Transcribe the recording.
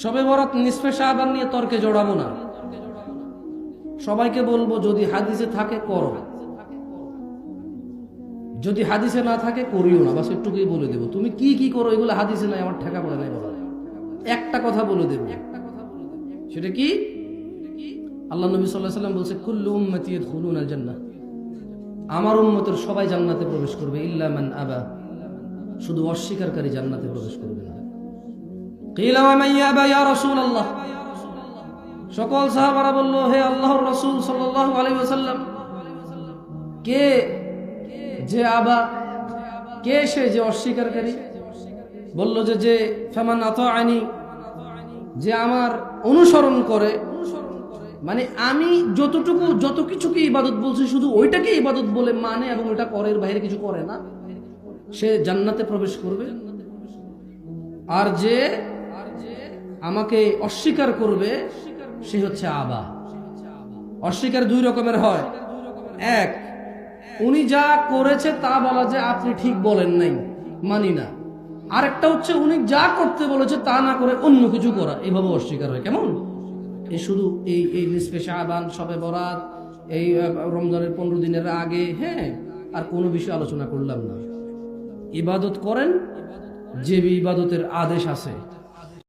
শবে বরাত নিসফে শাবান নিয়ে তর্কে জড়াবো না। সবাইকে বলবো যদি হাদিসে থাকে করো, যদি হাদিসে না থাকে করিও না। বাস একটুকুই বলে দেবো। তুমি কি কি করো এগুলো হাদিসে নাই, আমার ঠেকা পড়ে নাই বলা। একটা কথা বলে দেব, সেটা কি? আল্লাহ নবী সাল্লাল্লাহু আলাইহি ওয়াসাল্লাম বলছে কুল্লু উম্মতি ইয়াদখুলুনাল জান্নাহ, আমার উম্মতের সবাই জান্নাতে প্রবেশ করবে, ইল্লা মান আবা, শুধু অস্বীকারী জান্নাতে প্রবেশ করবে না। কিলা ওয়া মান ইয়াবা ইয়া রাসূলুল্লাহ, সকল সাহাবারা বলল হে আল্লাহর রাসূল সাল্লাল্লাহু আলাইহি ওয়াসাল্লাম, কে যে আবা, কে সে যে অস্বীকারী? বলল যে ফামান আতাআনি, যে আমার অনুসরণ করে, মানে আমি যত কিছুকে ইবাদত বলছি শুধু ওইটাকে ইবাদত বলে মানে এবং ওইটা করে, এর বাইরে কিছু করে না, সে জান্নাতে প্রবেশ করবে। আর যে আমাকে অস্বীকার করবে সে হচ্ছে আবা। অস্বীকার দুই রকমের হয়। এক, উনি যা করেছে তা বলা যে আপনি ঠিক বলেন নাই, মানি না। আরেকটা হচ্ছে উনি যা করতে বলেছে তা না করে অন্য কিছু করা, এভাবে অস্বীকার হয়। কেমন? এই শুধু এই নিসফে শাবান, শবে বরাত, এই রমজানের 15 দিনের আগে, হ্যাঁ, আর কোনো বিষয় আলোচনা করলাম না। ইবাদত করেন যে ইবাদতের আদেশ আছে,